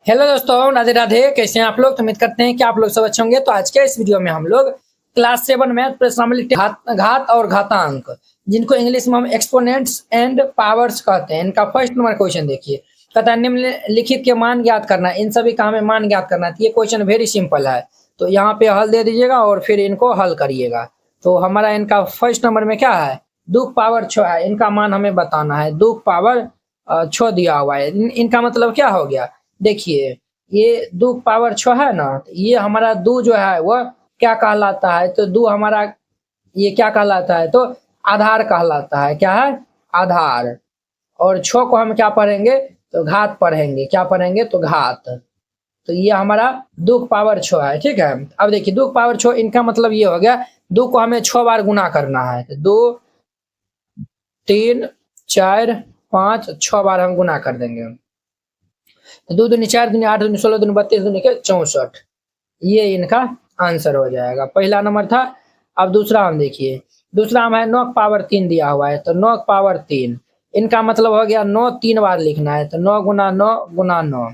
Hello दोस्तों, राधे राधे। कैसे हैं आप लोग? तो उम्मीद करते हैं कि आप लोग सब अच्छे होंगे। तो आज के इस वीडियो में हम लोग क्लास 7 मैथ प्रश्नावली घात और घातांक, जिनको इंग्लिश में हम एक्सपोनेंट्स एंड पावर्स कहते हैं, इनका फर्स्ट नंबर क्वेश्चन देखिए। कहता है निम्नलिखित के मान ज्ञात करना। इन सभी का हमें मान ज्ञात करना है। ये क्वेश्चन वेरी सिंपल है, तो यहाँ पे हल दे दीजिएगा और फिर इनको हल करिएगा। तो हमारा इनका फर्स्ट नंबर में क्या है, 2 पावर 6 है। इनका मान हमें बताना है। 2 पावर 6 दिया हुआ है। इनका मतलब क्या हो गया, देखिए ये 2 पावर 6 है ना, ये हमारा 2 जो है वह क्या कहलाता है, तो 2 हमारा ये क्या कहलाता है, तो आधार कहलाता है। क्या है, आधार। और 6 को हम क्या पढ़ेंगे, तो घात पढ़ेंगे। क्या पढ़ेंगे, तो घात। तो ये हमारा 2 पावर 6 है। ठीक है, अब देखिए 2 पावर 6, इनका मतलब ये हो गया 2 को हमें 6 बार गुना करना है। तो 2 3 4 5 6 बार हम गुना कर देंगे। तो 2 दूनी 4 दूनी 8 दूनी 16 दूनी 32 दूनी के 64, ये इनका आंसर हो जाएगा। पहला नंबर था। अब दूसरा हम देखिए, दूसरा हम है 9 पावर 3 दिया हुआ है। तो 9 पावर 3, इनका मतलब हो गया 9 3 बार लिखना है। तो 9 गुना 9 गुना 9,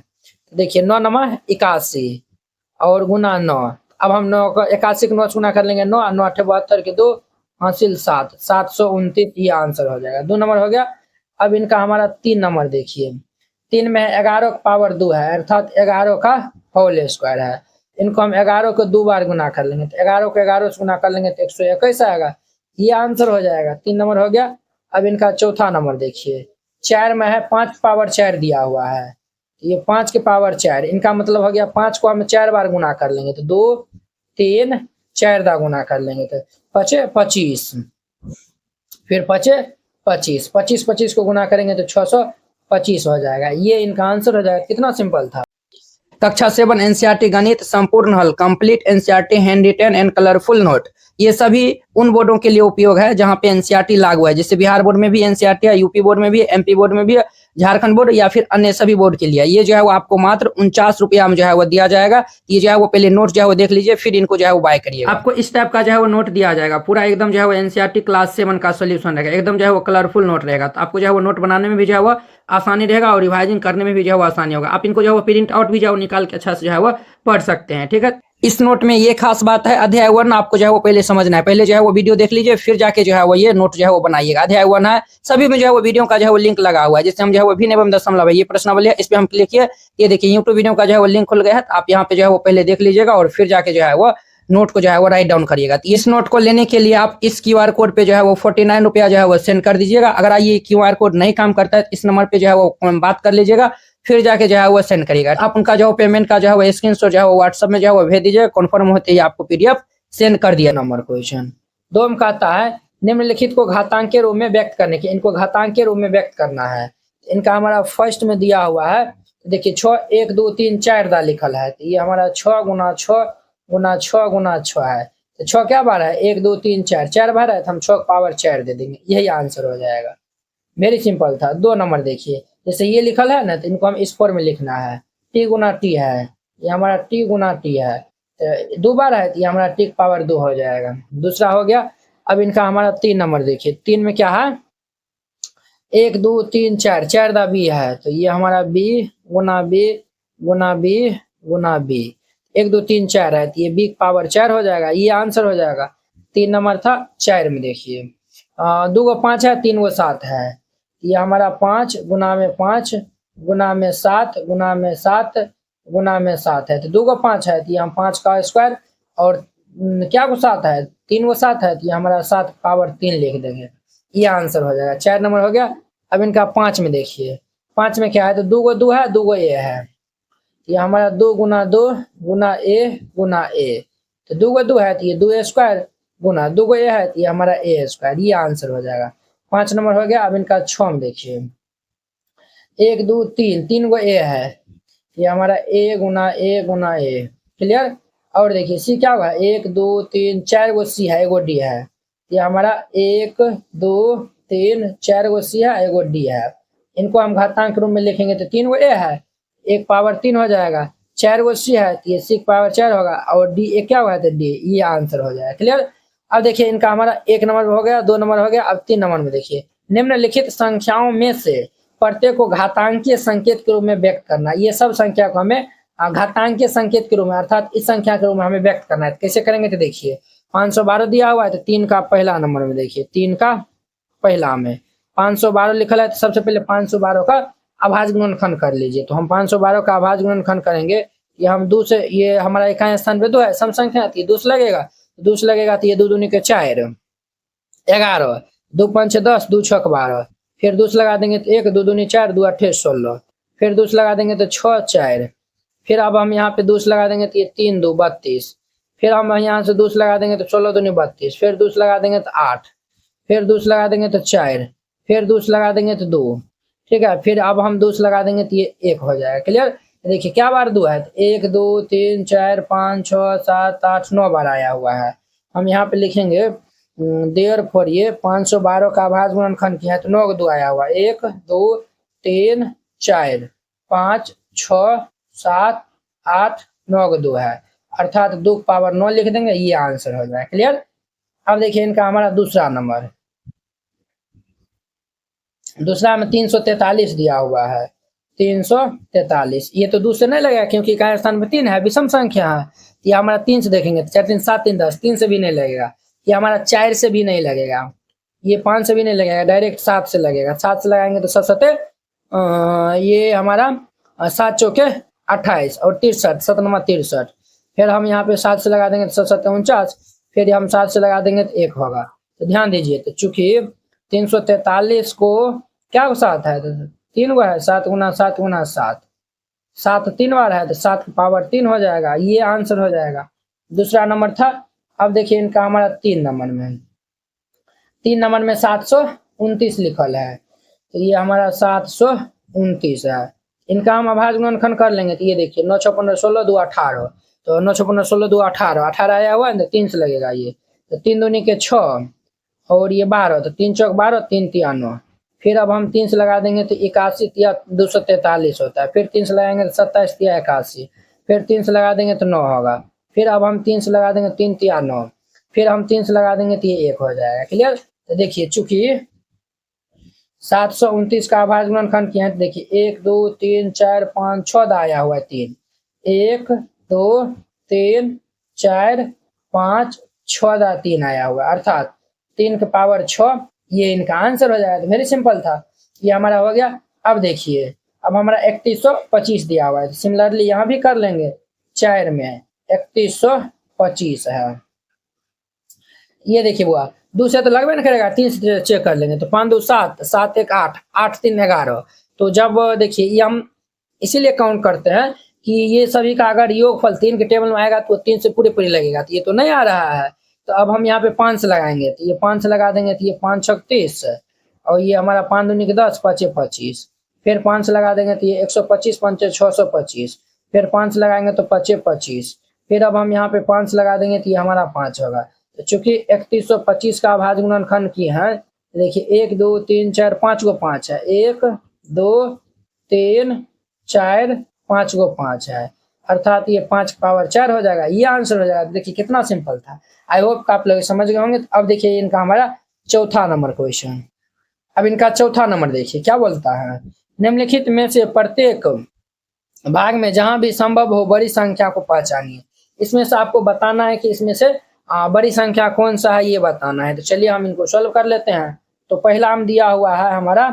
देखिए 9 नंबर 81 और गुना 9। अब हम 9 को 81 को 9 गुना कर लेंगे, 9 9 8 72 के 2 हासिल 7 729, ये आंसर हो जाएगा। 2 नंबर हो गया। अब इनका हमारा 3 नंबर देखिए। 3 में 11 पावर 2 है, अर्थात 11 का होल स्क्वायर है। इनको हम 11 को 2 बार गुना कर लेंगे। तो 11 को 11 से गुना कर लेंगे तो 121 आएगा, ये आंसर हो जाएगा। 3 नंबर हो गया। अब इनका चौथा नंबर देखिए। 4 में है 5 पावर 4 दिया हुआ है। ये 5 के पावर 4, इनका मतलब हो गया 5 को हम 4 बार गुना कर लेंगे। तो 2 3 4 दा गुना कर लेंगे तो 5 25, फिर 5 25 25 25 को गुना करेंगे तो 625 हो जाएगा। ये इनका आंसर हो जाएगा। कितना सिंपल था। कक्षा 7 एनसीईआरटी गणित संपूर्ण हल, complete NCERT hand written and colourful note, ये सभी उन बोर्डों के लिए उपयोग है जहां पे एनसीईआरटी लागू है। जैसे बिहार बोर्ड में भी एनसीईआरटी है, यूपी बोर्ड में भी, एमपी बोर्ड में भी, झारखंड बोर्ड या फिर अन्य सभी बोर्ड के लिए। ये जो है वो आपको मात्र 49 रुपया में जो है वो दिया जाएगा। ये जो है वो पहले नोट जो है वो देख लीजिए, फिर इनको जो है वो बाय करिए। आपको इस टाइप का जो है वो नोट दिया जाएगा, पूरा एकदम जो है वो एनसीईआरटी क्लास 7 का सोल्यूशन रहेगा, एकदम जो है वो कलरफुल नोट रहेगा। तो आपको जो है वो नोट बनाने में भी जो है वो आसानी रहेगा और रिवाइजिंग करने में भी जो है वो आसानी होगा। आप इनको जो है वो प्रिंट आउट भी जो है वो निकाल के अच्छा से जो है वो पढ़ सकते हैं। ठीक है, इस नोट में ये खास बात है, अध्याय 1 आपको जो है वो पहले समझना है। पहले जो है वो वीडियो देख लीजिए, फिर जाके जो है वो ये नोट जो है वो बनाइएगा। अध्याय 1 है, सभी में जो है वो वीडियो का जो है वो लिंक लगा हुआ है। जैसे हम जो है वो भिन्न एवं दशमलव है, ये प्रश्नावली है, इस पे हम क्लिक किए, ये देखिए यूट्यूब वीडियो का जो है वो लिंक खुल गया है। तो आप यहाँ पे जो है वो पहले देख लीजिएगा और फिर जाके जो है वो नोट को जो है वो राइट डाउन करिएगा। तो इस नोट को लेने के लिए आप इस क्यूआर कोड पे जो है वो 49 रुपया जो है वो सेंड कर दीजिएगा। अगर ये क्यूआर कोड नहीं काम करता है, इस नंबर पे जो है वो बात कर लीजिएगा, फिर जाके जो है वो सेंड करिएगा। आप उनका जो पेमेंट का जो है वो स्क्रीनशॉट जो है वो व्हाट्सएप में जो है वो भेज दीजिएगा। कन्फर्म होते ही आपको पीडीएफ सेंड कर दिया। नंबर क्वेश्चन 2 में कहता है निम्नलिखित को घातांक के रूप में व्यक्त करने की। इनको घातांक के रूप में व्यक्त करना है। इनका हमारा फर्स्ट में दिया हुआ है, देखिए 6 1 2 3 4 दा लिखल है। तो ये हमारा 6 गुना 6 गुना 6 गुना 6 है। तो 6 क्या बार है, 1 2 3 4 4 बार है, तो हम 6 पावर 4 दे देंगे, यही आंसर हो जाएगा। वेरी सिंपल था। 2 नंबर देखिए, जैसे ये लिखल है ना, तो इनको हम इस फॉर्म में लिखना है। टी गुना टी है, ये हमारा टी गुना टी है। तो 2 बार है, तो ये हमारा टी पावर 2 हो जाएगा। दूसरा हो गया। अब इनका हमारा 3 नंबर देखिए। 3 में क्या है, 1 2 3 4 4 दा बी है। तो ये हमारा बी गुना बी गुना बी गुना बी, 1 2 3 4 है, तो ये बी पावर 4 हो जाएगा, ये आंसर हो जाएगा। 3 नंबर था। 4 में देखिए 2 गो 5 है, 3 गो 7 है। ये हमारा 5 गुना में 5 गुना में 7 गुना में 7 गुना में 7 है। तो 2 गो 5 है, तो ये हम 5 का स्क्वायर और क्या को 7 है, 3 गो 7 है, तो ये हमारा 7 पावर 3 लिख देंगे, ये आंसर हो जाएगा। 4 नंबर हो गया। अब इनका 5 में देखिए। 5 में क्या है, तो 2 गो 2 है, 2 गो ए है। ये हमारा 2 गुना 2 गुना ए गुना ए। तो 2 गो 2 है, तो ये 2 स्क्वायर गुना 2 गो ए है, तो ये हमारा ए स्क्वायर, ये आंसर हो जाएगा। 5 नंबर हो गया। अब इनका 6 में देखिए। 1 2 3 3 गो ए है, ये हमारा ए गुना ए। क्लियर। और देखिए सी क्या हुआ, 1 2 3 4 गो सी है, एगो डी है। ये हमारा 1 2 3 4 गो सी है, एगो डी है। इनको हम घातांक रूप में लिखेंगे तो 3 गो ए है, 1 पावर 3 हो जाएगा। 4 गो सी है, तो ये सी पावर 4 होगा, और डी एक क्या हुआ है, तो डी, ये आंसर हो जाएगा। क्लियर। अब देखिए इनका हमारा 1 नंबर हो गया, 2 नंबर हो गया। अब 3 नंबर में देखिए, निम्नलिखित संख्याओं में से प्रत्येक को घातांकीय संकेत के रूप में व्यक्त करना। ये सब संख्या को हमें घातांकीय संकेत के रूप में अर्थात इस संख्या के रूप में हमें व्यक्त करना है। कैसे करेंगे तो देखिए 512 दिया हुआ है तो 3 का पहला नंबर में देखिए 3 का पहला में 512 लिखा है तो सबसे पहले 512 का अभाज्य गुणनखंड कर लीजिए। तो हम 512 का अभाज्य गुणनखंड करेंगे, ये हम दूसरे ये हमारा इकाई स्थान पे 2 है, सम संख्या थी, दूस लगेगा तो ये 2 दूनी के 4 11 2 5 10 2 6 12, फिर दूस लगा देंगे तो 1 2 दूनी 4 2 8 16, फिर दूस लगा देंगे तो 6 4, फिर अब हम यहाँ पे दूस लगा देंगे तो ये 3 2 32, फिर हम यहाँ से दूस लगा देंगे तो 16 दूनी 32, फिर दूस लगा देंगे तो 8, फिर दूस लगा देंगे तो 4, फिर दूस लगा देंगे तो 2, ठीक है। फिर अब हम दूस लगा देंगे तो ये 1 हो जाएगा। क्लियर। देखिए क्या बार 2 है, 1 2 3 4 5 6 7 8 9 बार आया हुआ है। हम यहाँ पे लिखेंगे देयरफॉर ये 512 का अभाज्य गुणनखंड किया है तो 9 2 आया हुआ, 1 2 3 4 5 6 7 8 9 2 है, अर्थात 2 पावर 9 लिख देंगे, ये आंसर हो जाए। क्लियर। अब देखिए इनका हमारा दूसरा नंबर, दूसरा में 343 दिया हुआ है, 343, ये तो 2 से नहीं लगेगा क्योंकि इकाई स्थान में 3 है, विषम संख्या है। ये हमारा 3 से देखेंगे तो 4 3 7 3 10, 3 से भी नहीं लगेगा। ये हमारा 4 से भी नहीं लगेगा, ये 5 से भी नहीं लगेगा, डायरेक्ट 7 से लगेगा। 7 से लगाएंगे तो 7 7 ये हमारा 7 चौके 28 और 63 7 9 63, फिर हम यहाँ पे 7 से लगा देंगे तो 7 7 49, फिर हम 7 से लगा देंगे तो 1 होगा। तो ध्यान दीजिए, तो चूंकि 343 को क्या को साथ है तो 3 है, 7 गुना 7 गुना 7, 7 3 बार है तो 7 की पावर 3 हो जाएगा, ये आंसर हो जाएगा। दूसरा नंबर था। अब देखिए इनका हमारा 3 नंबर में 729 लिखल है, तो ये हमारा 729 है। इनका हम अभाज्य गुणनखंड कर लेंगे तो ये देखिए 9 6 15 16 2 18, तो 9 6 15 16 2 18 18 आया हुआ है तो 3 से लगेगा ये, तो 3 दूनी के 6 और ये 12, तो 3 चौक 12 3 93, फिर अब हम 3 से लगा देंगे तो 81 या 243 होता है, फिर 3 से लगाएंगे तो 27 या 81, फिर 3 से लगा देंगे तो 9 होगा, फिर अब हम 3 से लगा देंगे 3 3 9, फिर हम 3 से लगा देंगे तो ये 1 हो जाएगा। क्लियर। तो देखिए चूंकि 729 का अभाज्य गुणनखंड किया है तो देखिए 1 2 3 4 5 6 आया हुआ है 3, 1 2 3 4 5 6 3 आया हुआ है, अर्थात 3 के पावर 6, ये इनका आंसर हो जाएगा। तो वेरी सिंपल था, ये हमारा हो गया। अब देखिए अब हमारा 3125 दिया हुआ है, तो सिमिलरली यहाँ भी कर लेंगे, 4 में 3125 है। ये देखिए बुआ 2 से तो लगभग नहीं करेगा, 3 से चेक कर लेंगे तो 5 2 7 7 1 8 8 3 11, तो जब देखिए ये हम इसीलिए काउंट करते हैं कि ये सभी का अगर योगफल 3 के टेबल में आएगा तो 3 से पूरे लगेगा, तो ये तो नहीं आ रहा है, तो अब हम यहाँ पे 5 से लगाएंगे तो ये 5 से लगा देंगे तो ये 5 6 30, और ये हमारा 5 दूनी के 10 5 25, फिर 5 से लगा देंगे तो ये 125 5 625, फिर 5 से लगाएंगे तो 5 25, फिर अब हम यहाँ पे 5 से लगा देंगे तो ये हमारा 5 होगा। तो चूंकि 3125 का अभाज्य गुणनखंड की है, देखिए 1 2 3 4 5 गो 5 है, 1 2 3 4 5 गो 5 है, अर्थात ये 5 पावर 4 हो जाएगा, ये आंसर हो जाएगा। देखिए कितना सिंपल था, आई होप आप लोग समझ गए होंगे। अब देखिए इनका हमारा चौथा नंबर क्वेश्चन। अब इनका चौथा नंबर देखिए क्या बोलता है, निम्नलिखित में से प्रत्येक भाग में जहां भी संभव हो बड़ी संख्या को पहचानिए। इसमें से आपको बताना है कि इसमें से बड़ी संख्या कौन सा है, ये बताना है। तो चलिए हम इनको सॉल्व कर लेते हैं। तो पहला हम दिया हुआ है हमारा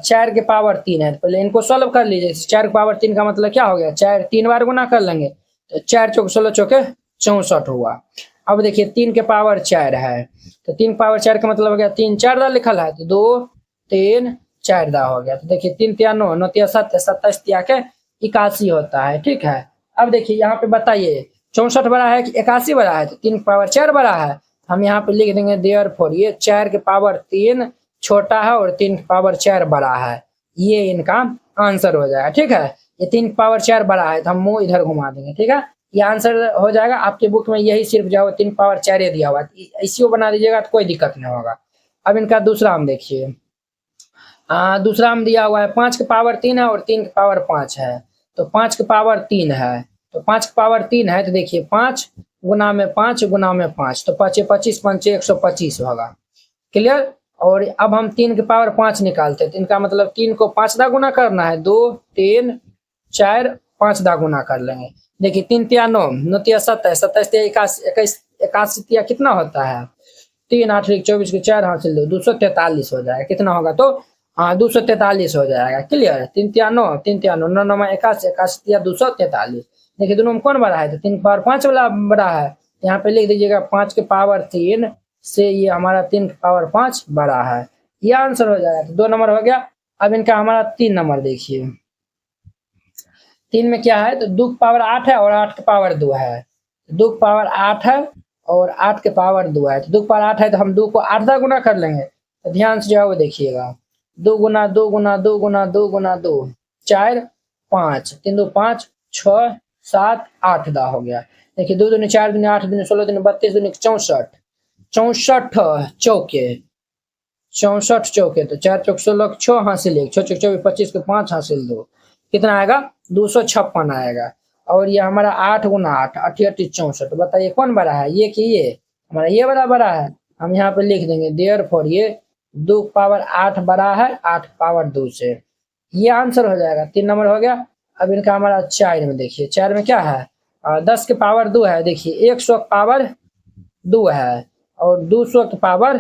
4 के पावर 3 है, तो पहले इनको सॉल्व कर लीजिए। 4 के पावर 3 का मतलब क्या हो गया, 4 3 बार गुना कर लेंगे तो 4 चौक 16 चौके 64 हुआ। अब देखिए 3 के पावर 4 है, तो 3 पावर 4 का मतलब हो गया 3 4 दा लिखल है तो 2 3 4 दा हो गया। तो देखिए 3 3 9 9 3 7 27 3 के 81 होता है। ठीक है। अब देखिए यहाँ पे बताइए 64 बड़ा है कि 81 बड़ा है, तो 3 पावर 4 बड़ा है, हम यहाँ पे लिख देंगे देयरफॉर ये 4 के पावर 3 छोटा है और 3 के पावर 4 बड़ा है, ये इनका आंसर हो जाएगा। ठीक है। ये 3 के पावर 4 बड़ा है तो हम मुंह इधर घुमा देंगे। ठीक है, ये आंसर हो जाएगा। आपके बुक में यही सिर्फ जो 3 पावर 4 दिया हुआ, इसी को बना दीजिएगा तो कोई दिक्कत नहीं होगा। अब इनका दूसरा हम देखिए, दूसरा हम दिया हुआ है 5 के पावर 3 है और 3 के पावर 5 है, तो 5 के पावर 3 है, तो 5 के पावर 3 है तो देखिए 5 गुना में 5 गुना में 5, तो 5 25 5 125 होगा। क्लियर। और अब हम 3 के पावर 5 निकालते हैं, तो इनका मतलब 3 को 5 दा गुना करना है, 2 3 4 5 दा गुना कर लेंगे। देखिए 3 तिया 9, 9 तिया 27, 27 तिया 21, 81 तिया कितना होता है, 3 8 24 के 4 हासिल 243 हो जाएगा। कितना होगा तो हाँ 243 हो जाएगा। क्लियर। 3 तिया 9, 3 तिया 9, 9 9 81, 81 तिया 243। देखिए दोनों में कौन बड़ा है, तो 3 के पावर 5 वाला बड़ा है, यहाँ पे लिख दीजिएगा 5 के पावर 3 से ये हमारा 3 के पावर 5 बड़ा है, ये आंसर हो जाएगा। तो 2 नंबर हो गया। अब इनका हमारा 3 नंबर देखिए, 3 में क्या है, तो 2 के पावर 8 है और 8 के पावर 2 है, 2 के पावर 8 है और 8 के पावर 2 है, तो 2 के पावर 8 है तो हम 2 को 8 दा गुना कर लेंगे। तो ध्यान से जो है वो देखिएगा, 2 गुना 2 गुना 2 गुना 2 गुना 2 4 5, 3 2 5 6 7 8 दा हो गया। देखिए 2 दूनी 4 दूनी 8 दूनी 16 दूनी 32 दूनी 64, 64 चौके, 64 चौके, तो 4 चौक 16 6 हासिल 1, 6 चौक 24 25 के 5 हासिल 2, कितना आएगा 256 आएगा। और ये हमारा 8 गुना 8 8 64, बताइए कौन बड़ा है, ये कि ये, हमारा ये बड़ा है। हम यहाँ पे लिख देंगे देयरफॉर ये 2 पावर 8 बड़ा है 8 पावर 2 से, ये आंसर हो जाएगा। 3 नंबर हो गया। अब इनका हमारा 4 में देखिए, 4 में क्या है, 10 के पावर 2 है, देखिए 100 के पावर 2 है और 200 के पावर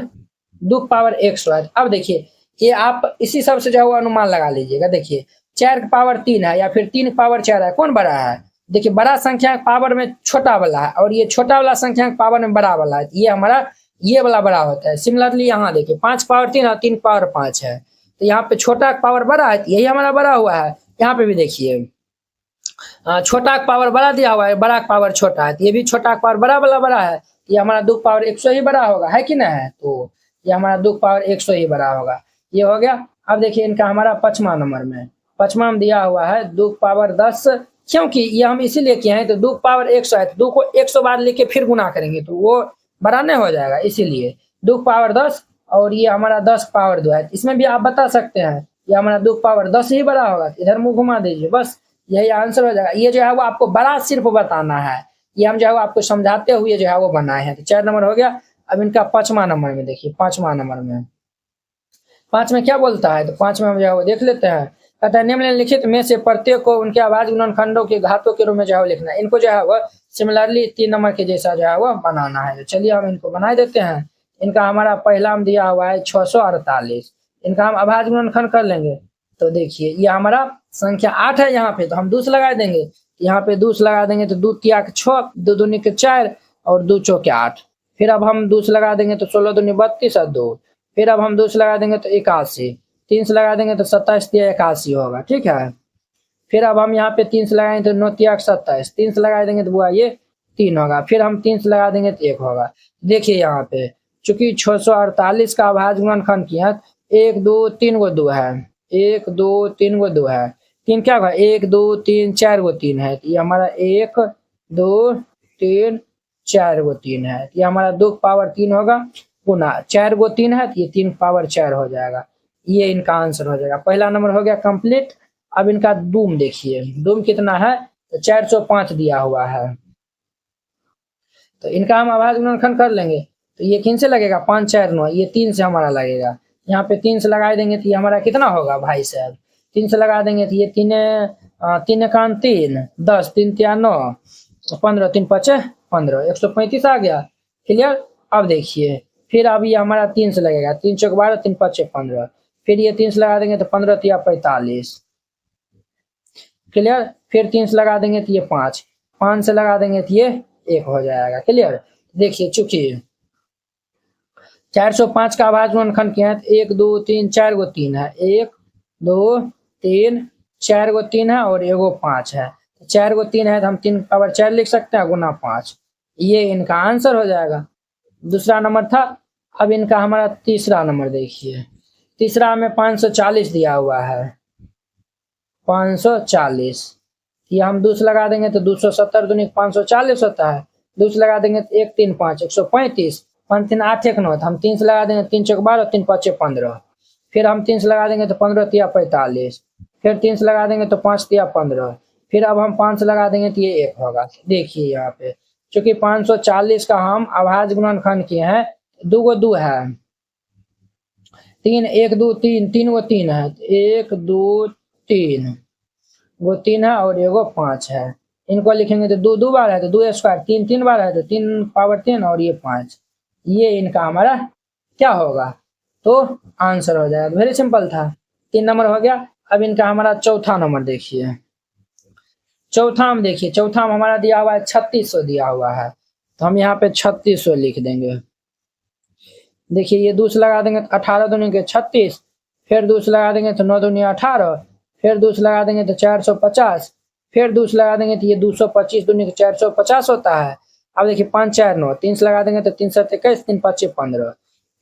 2 के पावर 100 है। अब देखिए ये आप इसी सब से जो है वो अनुमान लगा लीजिएगा। देखिए 4 के पावर 3 है या फिर 3 के पावर 4 है, कौन बड़ा है, देखिए बड़ा संख्या के पावर में छोटा वाला है और ये छोटा वाला संख्या के पावर में बड़ा वाला है, ये हमारा ये वाला बड़ा होता है। सिमिलरली यहाँ देखिए 5 पावर 3 और 3 पावर 5 है, तो यहाँ पे छोटा का पावर बड़ा है, यही हमारा बड़ा हुआ है। यहाँ पे भी देखिए छोटा का पावर बड़ा दिया हुआ है, बड़ा का पावर छोटा है, तो ये भी छोटा का पावर बड़ा वाला बड़ा है, ये हमारा 2 पावर 100 ही बड़ा होगा, है कि ना है, तो ये हमारा 2 पावर 100 ही बड़ा होगा, ये हो गया। अब देखिए इनका हमारा 5वां नंबर में, 5वां में दिया हुआ है 2 पावर 10, क्योंकि ये हम इसीलिए किए हैं, तो 2 पावर 100 है, तो 2 को 100 बार लेके फिर गुना करेंगे तो वो बड़ा नहीं हो जाएगा, इसीलिए 2 पावर 10 और ये हमारा 10 पावर 2 है। इसमें भी आप बता सकते हैं ये हमारा 2 पावर 10 ही बड़ा होगा, इधर मुंह घुमा दीजिए, बस यही आंसर हो जाएगा। ये जो है वो आपको बड़ा सिर्फ बताना है, ये हम जो है वो आपको समझाते हुए जो है वो बनाए हैं। तो 4 नंबर हो गया। अब इनका 5वां नंबर में देखिए, 5वां नंबर में 5 में क्या बोलता है, तो 5 में हम जो है वो देख लेते हैं। कहता है निम्नलिखित में से प्रत्येक को उनके आवाज गुणनखंडों के घातों के रूप में जो है लिखना है। इनको जो है वो सिमिलरली 3 नंबर के जैसा जो है वो बनाना है। तो चलिए हम इनको बना देते हैं। इनका हमारा पहला में दिया हुआ है 648, इनका हम आवाज गुणनखंड कर लेंगे। तो देखिए ये हमारा संख्या 8 है यहाँ पे, तो हम 2 से लगा देंगे, यहाँ पे 2 से लगा देंगे तो 2 तिया के 6, 2 दूनी के 4 और 2 चौके 8। फिर अब हम 2 से लगा देंगे तो 16 दूनी 32 और 2, फिर अब हम 2 से लगा देंगे तो 81, 3 से लगा देंगे तो 27 तिया 81 होगा, ठीक है। फिर अब हम यहाँ पे 3 से लगाएंगे तो 9 तिया 27, 3 से लगा देंगे तो बुआ ये 3 होगा, फिर हम 3 से लगा देंगे तो 1 होगा। देखिए यहाँ पे चूंकि 648 का आवाज गुणनखंड किया, 1 2 3 गो 2 है, 1 2 3 गो 2 है, 3 क्या होगा 1 2 3 4 गो 3 है, तो ये हमारा 1 2 3 4 गो 3 है, ये हमारा 2 पावर 3 होगा गुना 4 गो 3 है, तो ये 3 पावर 4 हो जाएगा, ये इनका आंसर हो जाएगा। पहला नंबर हो गया कंप्लीट। अब इनका दूम देखिए, दूम कितना है, तो 405 दिया हुआ है, तो इनका हम आवाज गुणनखंड कर लेंगे। तो ये किन से लगेगा 5 4 9, ये 3 से हमारा लगेगा, यहाँ पे 3 से लगा देंगे तो ये हमारा कितना होगा भाई साहब, 3 से लगा देंगे तो ये 3 3 एकान 3 10 3 तिया 9 15 3 5 15 135 आ गया। क्लियर। अब देखिए फिर अब ये हमारा 3 से लगेगा, 3 चौक 12 3 5 15, फिर ये 3 से लगा देंगे तो 15 तिया 45। क्लियर। फिर 3 से लगा देंगे तो ये 5, 5 से लगा देंगे तो ये 1 हो जाएगा। क्लियर। देखिए चूंकि 405 का आवाज गुणनखंड किया है तो 1 2 3 4 गो 3 है, 1 2 3 4 गो 3 है और एगो 5 है, 4 गो 3 है तो हम 3 पावर 4 लिख सकते हैं गुना 5, ये इनका आंसर हो जाएगा। दूसरा नंबर था। अब इनका हमारा तीसरा नंबर देखिए, तीसरा में 540 दिया हुआ है, 540, ये हम 2 से लगा देंगे तो 270 दूनी 540 होता है, 2 से लगा देंगे तो 1 3 5 135, 5 3 8 1 9, तो हम 3 से लगा देंगे 3 चौक 12 3 5 15, फिर हम 3 से लगा देंगे तो 15 तिया 45, फिर 3 से लगा देंगे तो 5 तिया 15, फिर अब हम 5 से लगा देंगे तो ये 1 होगा। देखिए यहाँ पे चूंकि 540 का हम आवाज गुणनखंड किए हैं, 2 गो 2 है तीन, एक दो तीन, तीन गो तीन है, एक दो तीन वो तीन है और एगो 5 है। इनको लिखेंगे तो दो दो बार है तो 2 स्क्वायर, तीन तीन बार है तो 3 पावर 3 और ये 5, ये इनका हमारा क्या होगा, तो आंसर हो जाएगा। वेरी सिंपल था। 3 नंबर हो गया। अब इनका हमारा चौथा नंबर देखिए। चौथा में देखिए, चौथा में हमारा दिया हुआ है 3600 दिया हुआ है, तो हम यहाँ पे 3600 लिख देंगे। देखिए ये 2 से लगा देंगे तो 18 दूनी के 36, फिर 2 से लगा देंगे तो 9 दूनी 18, फिर 2 से लगा देंगे तो 450, फिर 2 से लगा देंगे तो ये 225 दूनी के 450 होता है। अब देखिए 5 4 9, 3 से लगा देंगे तो 3 7 21, 3 5 15,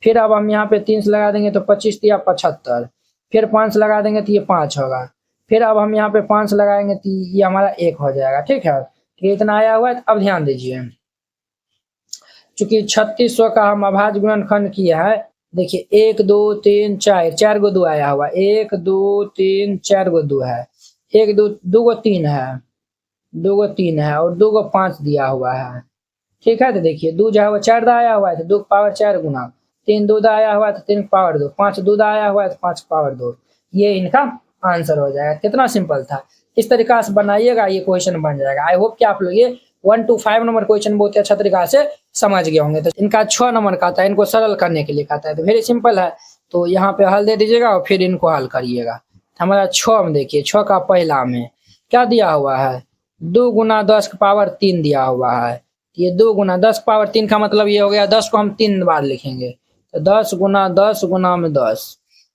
फिर अब हम यहाँ पे 3 से लगा देंगे तो 25 या 75, फिर 5 से लगा देंगे तो ये 5 होगा, फिर अब हम यहाँ पे 5 से लगाएंगे तो ये हमारा 1 हो जाएगा। ठीक है, तो इतना आया हुआ है। अब ध्यान दीजिए, चूंकि 3600 का हम अभाज्य गुणनखंड किया है, देखिए 1 2 3 4, 4 गो 2 आया हुआ, 1 2 3 4 गो 2 है, 1 2 2 गो 3 है, 2 गो 3 है और 2 गो 5 दिया हुआ है। ठीक है, तो देखिए 2 जो है वो 4 दा आया हुआ है तो 2 पावर 4 गुना, 3 2 दा आया हुआ है तो 3 पावर 2, 5 2 दा आया हुआ है तो 5 पावर 2, ये इनका आंसर हो जाएगा। कितना सिंपल था। इस तरीका से बनाइएगा, ये क्वेश्चन बन जाएगा। आई होप कि आप लोग ये 1 to 5 नंबर क्वेश्चन बहुत ही अच्छा तरीका से समझ गए होंगे। तो इनका 6 नंबर का था, इनको सरल करने के लिए कहता है, तो वेरी सिंपल है। तो यहाँ पे हल दे दीजिएगा और फिर इनको हल करिएगा। हमारा 6 में देखिए, 6 का पहला में क्या दिया हुआ है, 2 गुना 10 की पावर 3 दिया हुआ है। ये 2 गुना 10 पावर 3 का मतलब ये हो गया 10 को हम 3 बार लिखेंगे, तो 10 गुना 10 गुना में 10,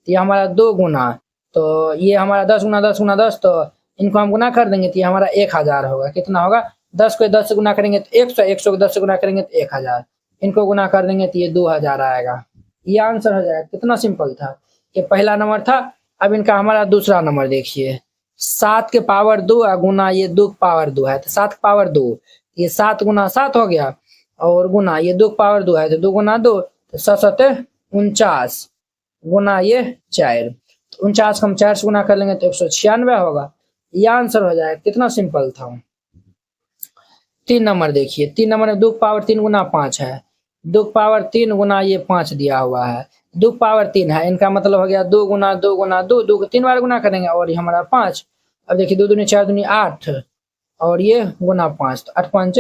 ये हमारा 2 गुना, तो ये हमारा 10 गुना 10 गुना 10, तो इनको हम गुना कर देंगे तो ये हमारा 1000 होगा। कितना होगा, 10 को 10 से गुना करेंगे तो 100, 100 को 10 से गुना करेंगे तो 1000, इनको गुना कर देंगे तो ये 2000 आएगा। ये आंसर हो जाएगा। कितना सिंपल था। ये पहला नंबर था। अब इनका हमारा दूसरा नंबर देखिए, 7 के पावर 2 गुना ये 2 के पावर 2 है, तो 7 के पावर 2, ये 7 गुना 7 हो गया, और गुना ये 2 के पावर 2 है तो 2 गुना 2, तो 7 49 गुना ये 4, 49 को हम 4 से गुना कर लेंगे तो 196 होगा। ये आंसर हो जाएगा। कितना सिंपल था। 3 नंबर देखिए, 3 नंबर में 2 पावर 3 गुना 5 है, 2 पावर 3 गुना ये 5 दिया हुआ है, 2 पावर 3 है, इनका मतलब हो गया 2 गुना 2 गुना 2, 2 को 3 बार गुना करेंगे और ये हमारा 5। अब देखिए 2 दूनी 4 दूनी 8 और ये गुना 5, तो 8 5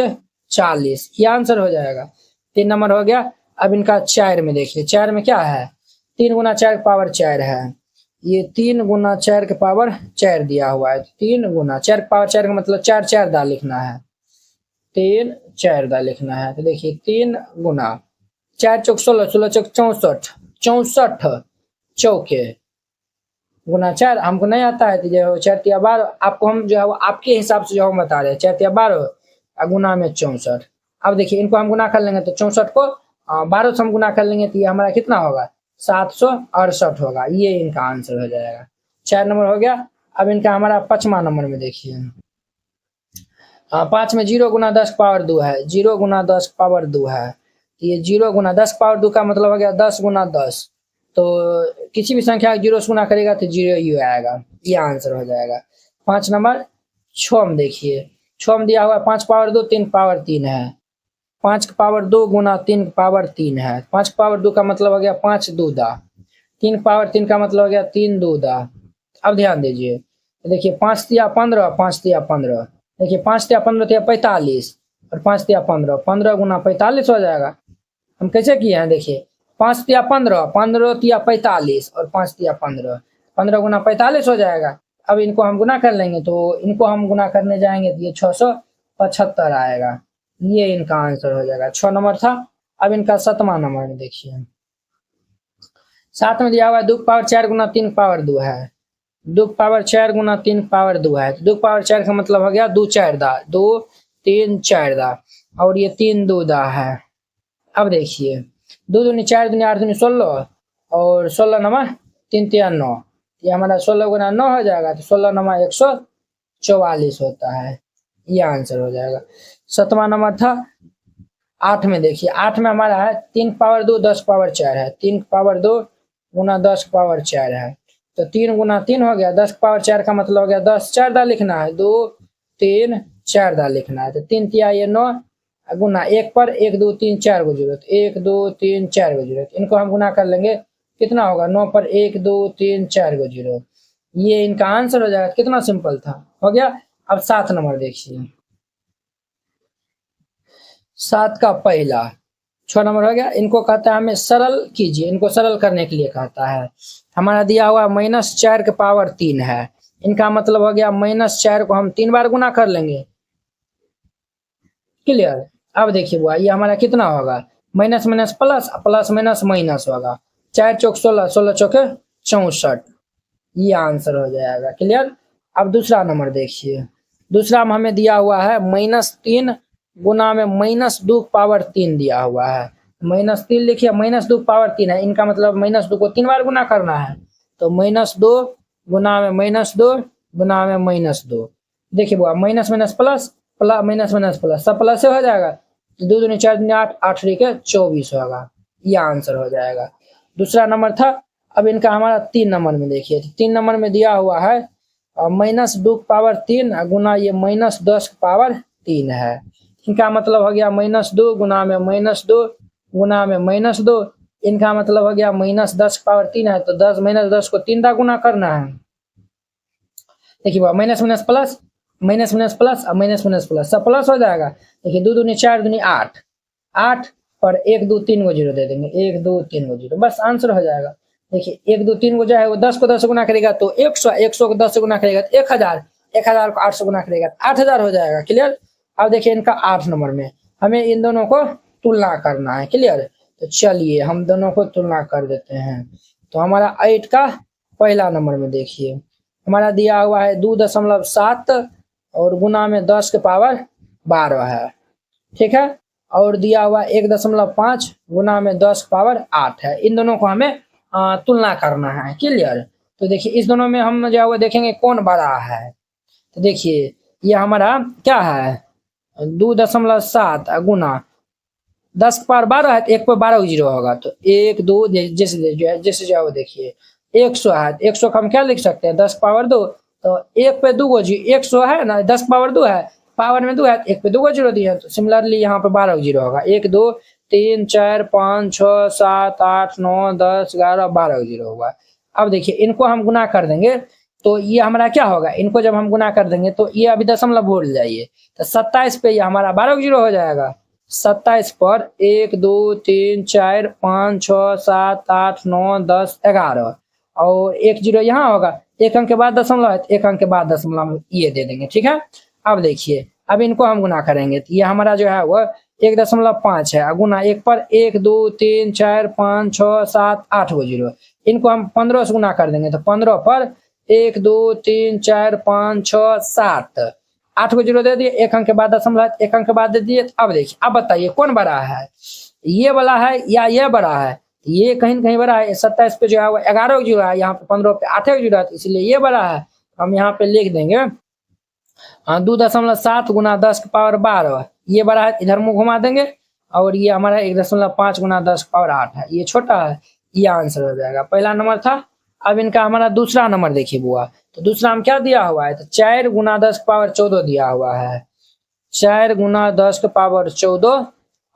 40, ये आंसर हो जाएगा। 3 नंबर हो गया। अब इनका 4 में देखिए, 4 में क्या है, 3 गुना 4 के पावर 4 है, ये 3 गुना 4 के पावर 4 दिया हुआ है, 3 गुना 4 के पावर 4 का मतलब 4 4 दा लिखना है, 3 4 दा लिखना है। तो देखिए 3 गुना 4 चौक 16, 16 चौक 64, 64 चौके गुना 4 हमको नहीं आता है, तो जो 4 तिया 12, आपको हम जो है वो आपके हिसाब से जो हम बता रहे हैं, 4 तिया 12 गुना में 64। अब देखिए इनको हम गुना कर लेंगे तो 64 को 12 से हम गुना कर लेंगे तो ये हमारा कितना होगा, 768 होगा। ये इनका आंसर हो जाएगा। 4 नंबर हो गया। अब इनका हमारा 5वां नंबर में देखिए, 5 में 0 गुना 10 पावर 2 है, 0 गुना 10 पावर 2 है, ये 0 गुना 10 पावर 2 का मतलब हो गया 10 गुना 10, तो किसी भी संख्या को 0 से गुना करेगा तो 0 ही आएगा। ये आंसर हो जाएगा। 5 नंबर। 6 में देखिए, 6 में दिया हुआ 5 पावर 2 3 पावर 3 है, 5 का पावर 2 गुना 3 पावर 3 है, 5 पावर 2 का मतलब हो गया 5 2 दा, 3 पावर 3 का मतलब हो गया 3 2 दा। अब ध्यान दीजिए, देखिए 5 तिया 15, 5 तिया 15, देखिए 5 तिया 15 तिया 45 और 5 तिया 15, 15 गुना 45 हो जाएगा। हम कैसे किए हैं, देखिए 5 तिया 15, 15 तिया 45 और 5 तिया 15, 15 गुना 45 हो जाएगा। अब इनको हम गुना कर लेंगे, तो इनको हम गुना करने जाएंगे तो ये 675 आएगा। ये इनका आंसर हो जाएगा। 6 नंबर था। अब इनका 7वां नंबर में देखिए, 7 में दिया हुआ है 2 पावर 4 गुना 3 पावर 2 है, 2 पावर 4 गुना 3 पावर 2 है, तो 2 पावर 4 का मतलब हो गया 2 4 दा, 2 3 4 दा, और ये 3 2 दा है। अब देखिए 2 दूनी 4 दूनी 8 दूनी 16 और 16 नंबर 3 3 9, ये हमारा 16 गुना 9 हो जाएगा, तो 16 नंबर 144 होता है। ये आंसर हो जाएगा। 7वां नंबर था। 8 में देखिए, 8 में हमारा है 3 पावर 2 10 पावर 4 है, 3 पावर 2 गुना 10 पावर 4 है, तो 3 गुना 3 हो गया, 10 पावर 4 का मतलब हो गया 10 4 दा लिखना है, 2 3 4 दा लिखना है, तो 3 तिया ये 9 गुना 1 पर 1 2 3 4 को जरूरत, 1 2 3 4 को जरूरत, इनको हम गुना कर लेंगे कितना होगा 9 पर 1 2 3 4 को जीरो, ये इनका आंसर हो जाएगा। कितना सिंपल था, हो गया। अब 7 नंबर देखिए, 7 का पहला 6 नंबर हो गया। इनको कहता है हमें सरल कीजिए, इनको सरल करने के लिए कहता है। हमारा दिया हुआ -4 के पावर 3 है, इनका मतलब हो गया -4 को हम 3 बार गुना कर लेंगे। क्लियर। अब देखिए बुआ, ये हमारा कितना होगा, minus minus plus, plus minus minus होगा। 4 चौक 16, 16 चौके 64, ये आंसर हो जाएगा। क्लियर। अब दूसरा नंबर देखिए, दूसरा में हमें दिया हुआ है -3 गुना में -2 पावर 3 दिया हुआ है। -3 लिखिए, -2 पावर 3 है, इनका मतलब -2 को 3 बार गुना करना है। तो -2 गुना में -2 गुना में -2। देखिए बुआ, minus minus plus, plus minus minus plus, सब प्लस से हो जाएगा। 2 दूनी 4 दूनी 8, 8 के 24 होगा, ये आंसर हो जाएगा। दूसरा नंबर था। अब इनका हमारा 3 नंबर में देखिए, 3 नंबर में दिया हुआ है -2 पावर 3 गुना ये -10 पावर 3 है। इनका मतलब हो गया -2 गुना में -2 गुना में -2, इनका मतलब हो गया -10 पावर 3 है, तो 10 -10 को 3 बार गुना करना है। देखिए minus minus plus, minus minus plus, अब माइनस माइनस प्लस, सब प्लस हो जाएगा। देखिए 2 दूनी 4 दूनी 8, 8 पर 1 2 3 को जीरो दे देंगे, 1 2 3 को जीरो, बस आंसर हो जाएगा। देखिए 1 2 3 को जो है वो 10 को 10 से गुना करेगा तो 100, 100 को 10 से गुना करेगा तो 1000, 1000 को 8 से गुना करेगा तो 8000 हो जाएगा। क्लियर। अब देखिए इनका 8 नंबर में हमें इन दोनों को तुलना करना है। क्लियर। तो चलिए हम दोनों को तुलना कर देते हैं। तो हमारा 8 का पहला नंबर में देखिए, हमारा दिया हुआ है 2.7 और गुना में 10 के पावर 12 है, ठीक है। और दिया हुआ 1.5 गुना में 10 के पावर 8 है। इन दोनों को हमें तुलना करना है। क्लियर। तो देखिए इस दोनों में हम जो है देखेंगे कौन बड़ा है। तो देखिए ये हमारा क्या है, 2.7 गुना 10 के पावर 12 है, तो 1 पर 12 जीरो होगा, तो 1 2 जैसे जैसे जो है देखिए 100 है, 100 का हम क्या लिख सकते हैं 10 पावर 2, तो 1 पे 2 को जी 100 है ना, 10 पावर 2 है, पावर में 2 है, 1 पे 2 को जीरो दिया, तो सिमिलरली यहाँ पे 12 जीरो होगा। 1 2 3 4 5 6 7 8 9 10 11 12 जीरो होगा। अब देखिए इनको हम गुना कर देंगे तो ये हमारा क्या होगा, इनको जब हम गुना कर देंगे तो ये अभी दशमलव भूल जाइए, तो 27 पे ये हमारा 12 जीरो हो जाएगा। 27 पर 1 2 3 4 5 6 7 8 9 10 11 और 1 जीरो यहाँ होगा, 1 अंक के बाद दशमलव है, 1 अंक के बाद दशमलव ये दे देंगे। ठीक है। अब देखिए अब इनको हम गुना करेंगे तो ये हमारा जो है वो 1.5 है, गुना 1 पर 1 2 3 4 5 6 7 8 को जीरो, इनको हम 15 से गुना कर देंगे, तो 15 पर 1 2 3 4 5 6 7 8 को जीरो दे दिए, 1 अंक के बाद दशमलव, 1 अंक के बाद दे दिए। अब देखिए अब बताइए कौन बड़ा है, ये वाला है या ये बड़ा है। ये कहीं न कहीं बड़ा है, 27 पे जो है वो 11 जीरो है, यहाँ पे 15 पे 8 जीरो है, इसलिए ये बड़ा है। हम यहाँ पे लिख देंगे 2.7 गुना 10 के पावर 12, ये बड़ा है, इधर मुंह घुमा देंगे, और ये हमारा 1.5 गुना 10 के पावर 8 है, ये छोटा है, ये आंसर हो जाएगा। पहला नंबर था। अब इनका हमारा दूसरा नंबर देखिए बुआ, तो दूसरा में क्या दिया हुआ है, तो 4 गुना 10 के पावर 14 दिया हुआ है, 4 गुना 10 के पावर 14,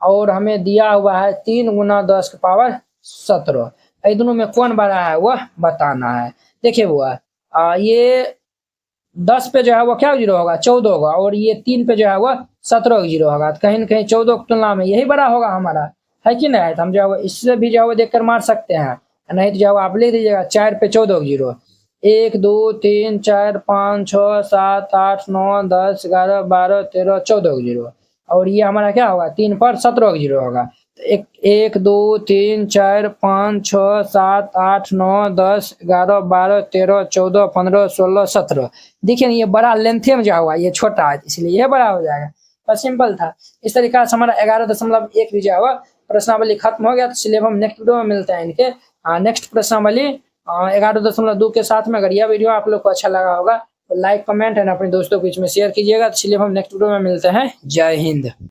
और हमें दिया हुआ है 3 गुना 10 के पावर 17। इन दोनों में कौन बड़ा है वह बताना है। देखिए बुआ ये 10 पे जो है वो क्या जीरो होगा 14 होगा, और ये 3 पे जो है वो 17 जीरो होगा, तो कहीं न कहीं 14 की तुलना में यही बड़ा होगा हमारा, है कि नहीं। तो हम जो है इससे भी जो है देखकर मार सकते हैं, नहीं तो जो आप लिख दीजिएगा 4 पे 14 जीरो, 1 2 3 4 5 6 7 8 9 10 11 12 13 14 जीरो, और ये हमारा क्या होगा 3 पर 17 जीरो होगा। तो 1 2 3 4 5 6 7 8 9 10 11 12 13 14 15 16 17। देखिए ये बड़ा लेंथे में जो हुआ, ये छोटा है इसलिए ये बड़ा हो जाएगा। बस सिंपल था। इस तरीका से हमारा 11.1 भी जो हुआ प्रश्नावली खत्म हो गया। तो चलिए हम नेक्स्ट वीडियो में मिलते हैं इनके नेक्स्ट प्रश्नावली 11.2 के साथ में। अगर यह वीडियो आप लोग को अच्छा लगा होगा तो लाइक कमेंट एंड अपने दोस्तों के बीच में शेयर कीजिएगा। तो चलिए हम नेक्स्ट वीडियो में मिलते हैं। जय हिंद।